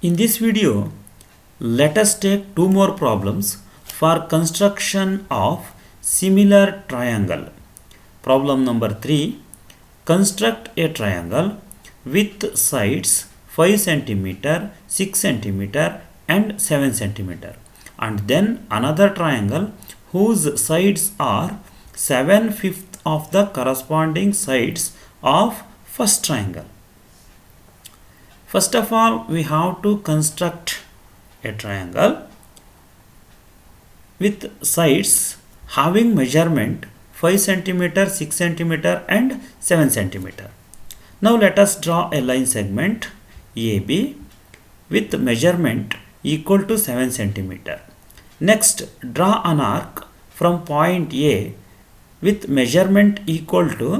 In this video, let us take two more problems for construction of similar triangle. Problem number 3. Construct a triangle with sides 5 cm, 6 cm and 7 cm, and then another triangle whose sides are 7/5 of the corresponding sides of first triangle. First of all, we have to construct a triangle with sides having measurement 5 cm, 6 cm and 7 cm. Now let us draw a line segment AB with measurement equal to 7 cm. Next, draw an arc from point A with measurement equal to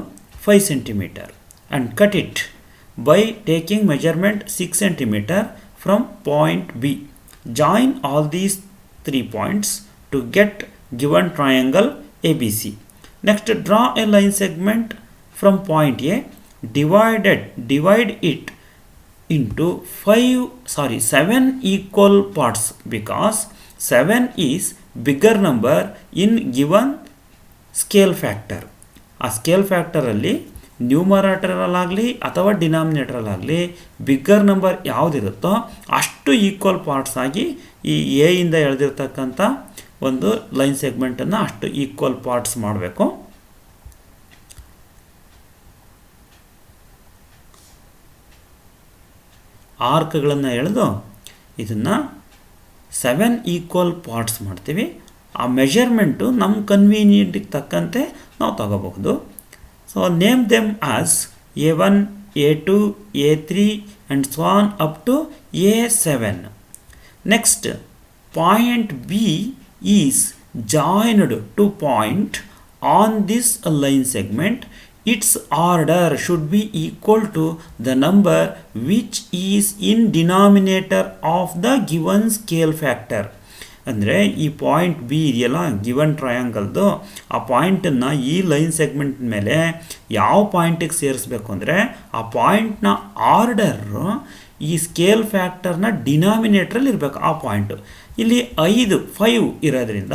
5 cm and cut it by taking measurement 6 cm from point B. Join all these 3 points to get given triangle ABC. Next, draw a line segment from point A, divide it into 7 equal parts because 7 is bigger number in given scale factor. ಆ scale ಫ್ಯಾಕ್ಟರಲ್ಲಿ ನ್ಯೂಮರೇಟರಲ್ಲಾಗಲಿ ಅಥವಾ ಡಿನಾಮಿನೇಟರಲ್ಲಾಗಲಿ bigger number ಯಾವುದಿರುತ್ತೋ ಅಷ್ಟು equal parts ಆಗಿ ಈ A ಇಂದ ಎಳೆದಿರ್ತಕ್ಕಂಥ ಒಂದು line ಸೆಗ್ಮೆಂಟನ್ನು ಅಷ್ಟು equal parts ಮಾಡಬೇಕು. ಆರ್ಕ್ಗಳನ್ನು ಎಳೆದು ಇದನ್ನು 7 ಈಕ್ವಲ್ ಪಾರ್ಟ್ಸ್ ಮಾಡ್ತೀವಿ. ಆ ಮೆಷರ್ಮೆಂಟು ನಮ್ಮ ಕನ್ವೀನಿಯೆಂಟಿಗೆ ತಕ್ಕಂತೆ ನಾವು ತಗೋಬಹುದು. So name them as A1, A2, A3 and so on up to A7. Next, point B is joined to point on this line segment. Its order should be equal to the number which is in denominator of the given scale factor. ಅಂದರೆ ಈ point B ಇದೆಯಲ್ಲ given ಟ್ರಯಾಂಗಲ್ದು, ಆ ಪಾಯಿಂಟನ್ನು ಈ line segment ಮೇಲೆ ಯಾವ ಪಾಯಿಂಟಿಗೆ ಸೇರಿಸ್ಬೇಕು ಅಂದರೆ ಆ ಪಾಯಿಂಟ್ನ ಆರ್ಡರು ಈ ಸ್ಕೇಲ್ ಫ್ಯಾಕ್ಟರ್ನ ಡಿನಾಮಿನೇಟ್ರಲ್ಲಿ ಇರಬೇಕು. ಆ ಪಾಯಿಂಟು ಇಲ್ಲಿ 5 ಇರೋದ್ರಿಂದ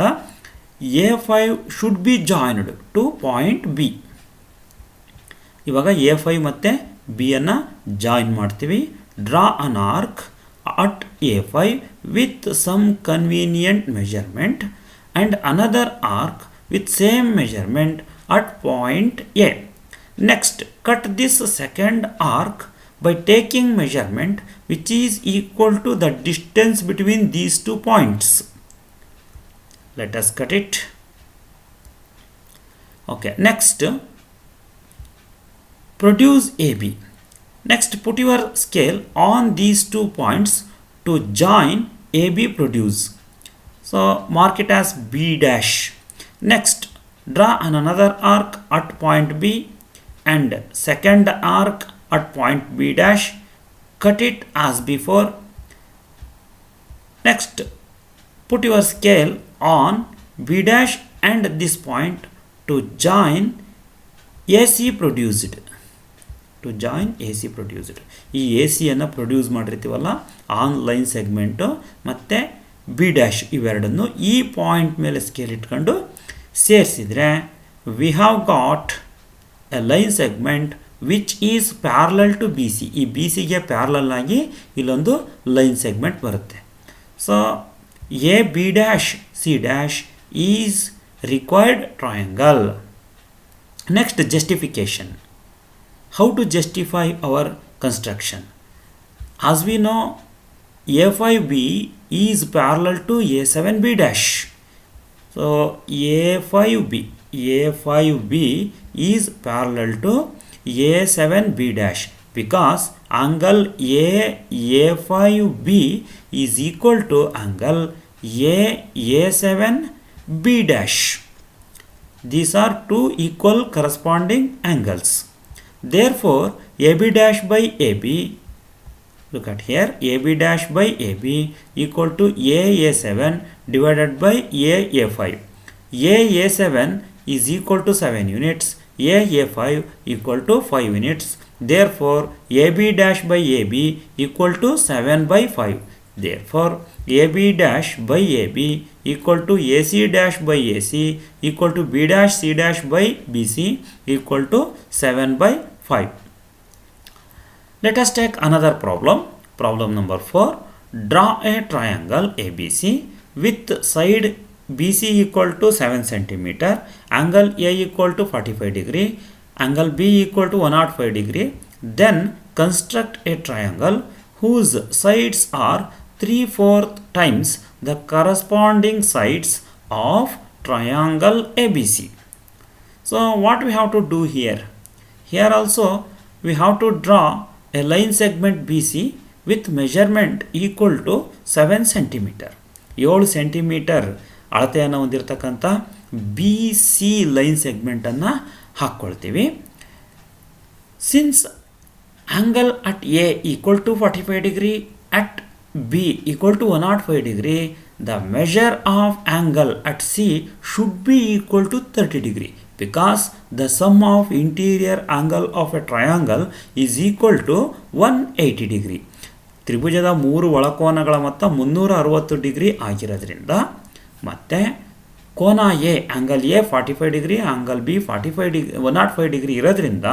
A5 should be joined to point B. ಇವಾಗ A5 ಮತ್ತು ಬಿಯನ್ನು ಜಾಯಿನ್ ಮಾಡ್ತೀವಿ. Draw an arc at A5 with some convenient measurement and another arc with same measurement at point A. Next, cut this second arc by taking measurement which is equal to the distance between these 2 points. Let us cut it. Okay, next produce AB. Next, put your scale on these 2 points to join AB produce. So mark it as B dash. Next, draw another arc at point B and second arc at point B dash. Cut it as before. Next, put your scale on B dash and this point to join AC produced. To join A C produced. ಈ A ಸಿಯನ್ನು produce ಮಾಡಿರ್ತೀವಲ್ಲ on line segment ಮತ್ತು B dash ಇವೆರಡನ್ನು ಈ point ಮೇಲೆ scale ಇಟ್ಕೊಂಡು ಸೇರಿಸಿದರೆ we have got a line segment which is parallel to B C. ಈ ಬಿ ಸಿಗೆ ಪ್ಯಾರಲಲ್ ಆಗಿ ಇಲ್ಲೊಂದು ಲೈನ್ ಸೆಗ್ಮೆಂಟ್ ಬರುತ್ತೆ. So A B dash C dash is required triangle. Next, justification. How to justify our construction? As we know, A5B is parallel to A7B dash. So A5B is parallel to A7B dash because angle A5B is equal to angle A7B dash. These are 2 equal corresponding angles. Therefore, AB dash by AB, look at here, AB dash by AB equal to A7 divided by A5. A7 is equal to 7 units, A5 equal to 5 units. Therefore, AB dash by AB equal to 7 by 5. Therefore, AB dash by AB equal to AC dash by AC equal to B dash C dash by BC equal to 7 by 5. Let us take another problem. Problem number 4. Draw a triangle ABC with side BC equal to 7 cm, angle A equal to 45 degree, angle B equal to 105 degree. Then construct a triangle whose sides are 3/4 times the corresponding sides of triangle ABC. So what we have to do here? Here also we have to draw a line segment BC with measurement equal to 7 cm. 7 centimetre ಅಳತೆಯನ್ನು ಹೊಂದಿರತಕ್ಕಂಥ B C line ಸೆಗ್ಮೆಂಟನ್ನು ಹಾಕ್ಕೊಳ್ತೀವಿ. Since angle at A equal to 45 degree, at B equal to 105 degree, the measure of angle at C should be equal to 30 degree, because the sum of interior angle of a triangle is equal to 180 degree. ತ್ರಿಭುಜದ 3 ಒಳಕೋನಗಳ ಮೊತ್ತ 360 degree ಆಗಿರೋದ್ರಿಂದ ಮತ್ತು ಕೋನ A angle A 45 degree, angle B 105 degree ಇರೋದ್ರಿಂದ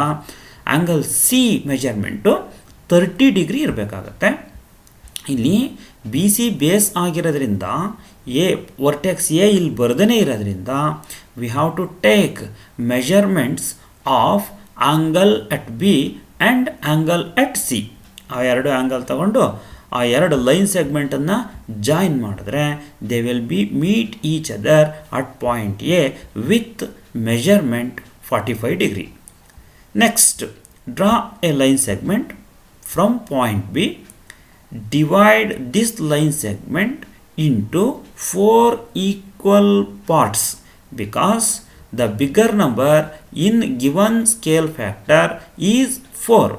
angle C measurement 30 degree ಇರಬೇಕಾಗತ್ತೆ. ಇಲ್ಲಿ B C base ಆಗಿರೋದ್ರಿಂದ A vertex A ಇಲ್ಲಿ ಬರ್ದೇ ಇರೋದ್ರಿಂದ we have to take measurements of angle at B and angle at C. ಆ ಎರಡು ಆ್ಯಂಗಲ್ ತಗೊಂಡು ಆ ಎರಡು ಲೈನ್ ಸೆಗ್ಮೆಂಟನ್ನು ಜಾಯಿನ್ ಮಾಡಿದ್ರೆ they will be meet each other at point A with measurement 45 degree. Next draw A line segment from point B. Divide this line segment into 4 equal parts because the bigger number in given scale factor is 4.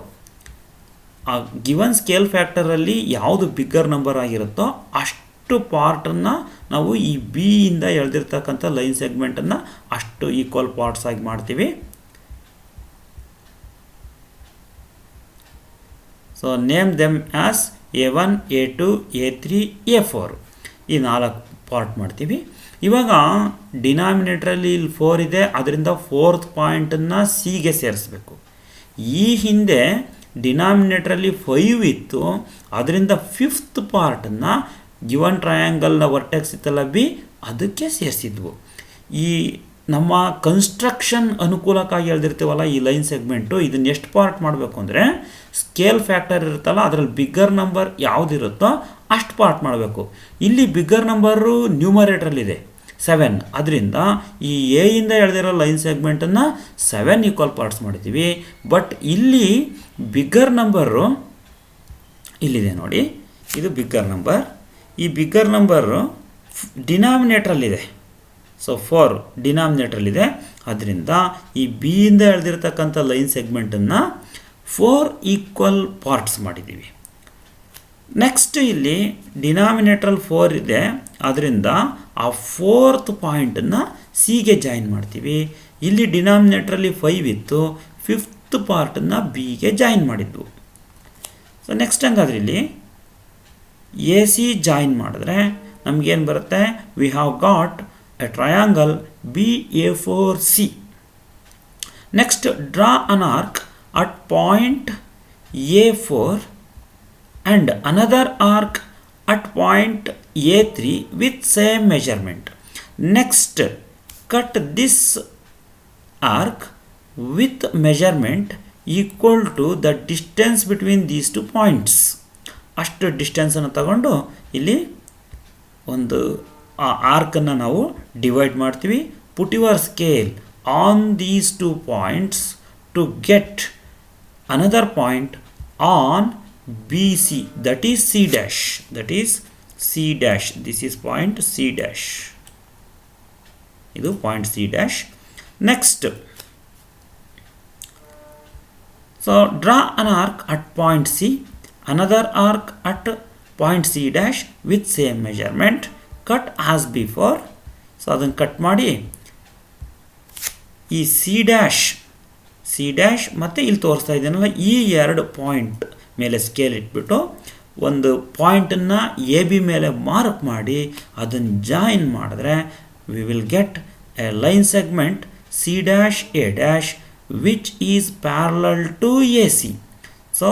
ಆ given scale ಫ್ಯಾಕ್ಟರಲ್ಲಿ ಯಾವುದು bigger number ಆಗಿರುತ್ತೋ ಅಷ್ಟು ಪಾರ್ಟನ್ನು ನಾವು ಈ B ಇಂದ ಎಳೆದಿರ್ತಕ್ಕಂಥ line ಸೆಗ್ಮೆಂಟನ್ನು ಅಷ್ಟು equal parts ಆಗಿ ಮಾಡ್ತೀವಿ. So name them as A1, A2, A3, A4 ಈ 4 ಪಾರ್ಟ್ ಮಾಡ್ತೀವಿ. ಇವಾಗ ಡಿನಾಮಿನೇಟ್ರಲ್ಲಿ ಇಲ್ಲಿ 4 ಇದೆ, ಅದರಿಂದ 4th ಪಾಯಿಂಟನ್ನು ಸಿಗೆ ಸೇರಿಸ್ಬೇಕು. ಈ ಹಿಂದೆ ಡಿನಾಮಿನೇಟ್ರಲ್ಲಿ 5 ಇತ್ತು, ಅದರಿಂದ 5th ಪಾರ್ಟನ್ನು ಗಿವನ್ ಟ್ರಯಾಂಗಲ್ನ ವರ್ಟೆಕ್ಸ್ ಇತ್ತಲ್ಲ ಬಿ ಅದಕ್ಕೆ ಸೇರಿಸಿದ್ವು. ಈ ನಮ್ಮ ಕನ್ಸ್ಟ್ರಕ್ಷನ್ ಅನುಕೂಲಕ್ಕಾಗಿ ಹೇಳ್ದಿರ್ತೀವಲ್ಲ ಈ ಲೈನ್ ಸೆಗ್ಮೆಂಟು, ಇದನ್ನು ಎಷ್ಟು ಪಾರ್ಟ್ ಮಾಡಬೇಕು ಅಂದರೆ ಸ್ಕೇಲ್ ಫ್ಯಾಕ್ಟರ್ ಇರುತ್ತಲ್ಲ ಅದರಲ್ಲಿ ಬಿಗ್ಗರ್ ನಂಬರ್ ಯಾವುದಿರುತ್ತೋ ಅಷ್ಟು ಪಾರ್ಟ್ ಮಾಡಬೇಕು. ಇಲ್ಲಿ ಬಿಗ್ಗರ್ ನಂಬರು ನ್ಯೂಮರೇಟ್ರಲ್ಲಿದೆ 7, ಅದರಿಂದ ಈ ಎ ಇಂದ ಎಳೆದಿರೋ ಲೈನ್ ಸೆಗ್ಮೆಂಟನ್ನು 7 ಈಕ್ವಲ್ ಪಾರ್ಟ್ಸ್ ಮಾಡಿದ್ದೀವಿ. ಬಟ್ ಇಲ್ಲಿ ಬಿಗ್ಗರ್ ನಂಬರು ಇಲ್ಲಿದೆ ನೋಡಿ, ಇದು ಬಿಗ್ಗರ್ ನಂಬರ್. ಈ ಬಿಗ್ಗರ್ ನಂಬರು ಡಿನಾಮಿನೇಟ್ರಲ್ಲಿದೆ. ಸೊ 4 ಡಿನಾಮಿನೇಟ್ರಲ್ಲಿದೆ, ಅದರಿಂದ ಈ ಬಿ ಇಂದ ಎಳೆದಿರ್ತಕ್ಕಂಥ ಲೈನ್ ಸೆಗ್ಮೆಂಟನ್ನು 4 ಈಕ್ವಲ್ ಪಾರ್ಟ್ಸ್ ಮಾಡಿದ್ದೀವಿ. ನೆಕ್ಸ್ಟ್ ಇಲ್ಲಿ ಡಿನಾಮಿನೇಟ್ರಲ್ಲಿ 4 ಇದೆ, ಅದರಿಂದ ಆ 4th ಪಾಯಿಂಟನ್ನು ಸಿಗೆ ಜಾಯಿನ್ ಮಾಡ್ತೀವಿ. ಇಲ್ಲಿ ಡಿನಾಮಿನೇಟ್ರಲ್ಲಿ 5 ಇತ್ತು, 5th ಪಾರ್ಟನ್ನು ಬಿಗೆ ಜಾಯಿನ್ ಮಾಡಿದ್ವು. ಸೊ ನೆಕ್ಸ್ಟ್ ಹಂಗಾದ್ರೆ ಇಲ್ಲಿ ಎ ಸಿ ಜಾಯಿನ್ ಮಾಡಿದ್ರೆ ನಮಗೇನು ಬರುತ್ತೆ? V have got a triangle BA4C. Next, draw an arc at point A4 and another arc at point A3 with same measurement. Next, cut this arc with measurement equal to the distance between these 2 points. ಅಷ್ಟು ಡಿಸ್ಟೆನ್ಸನ್ನು ತಗೊಂಡು ಇಲ್ಲಿ ಒಂದು ಆ ಆರ್ಕನ್ನು ನಾವು divide ಮಾಡ್ತೀವಿ. Put your scale on these 2 points to get another point on B C, that is C dash, that is C dash. This is point C dash, ಇದು point C dash. Next, so draw an arc at point C, another arc at point C dash with same measurement. Cut as before. So ಅದನ್ನು cut ಮಾಡಿ ಈ C C dash ಮತ್ತು ಇಲ್ಲಿ ತೋರಿಸ್ತಾ ಇದ್ದೀನಲ್ಲ ಈ ಎರಡು ಪಾಯಿಂಟ್ ಮೇಲೆ ಸ್ಕೇಲ್ ಇಟ್ಬಿಟ್ಟು ಒಂದು ಪಾಯಿಂಟನ್ನು ಎ ಬಿ ಮೇಲೆ ಮಾರ್ಕ್ ಮಾಡಿ ಅದನ್ನು ಜಾಯಿನ್ ಮಾಡಿದ್ರೆ we will get a line segment C dash A dash which is parallel to A C. So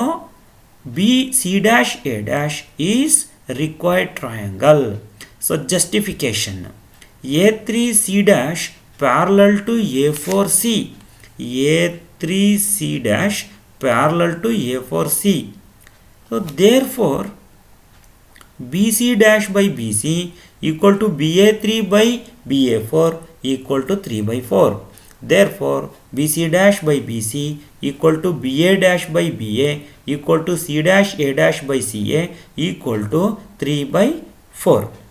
B C dash A dash is required triangle. So justification, A3C dash parallel to A4C, A3C dash parallel to A4C. So therefore BC dash by BC equal to BA3 by BA4 equal to 3 by 4. Therefore BC dash by BC equal to BA dash by BA equal to C dash A dash by CA equal to 3 by 4.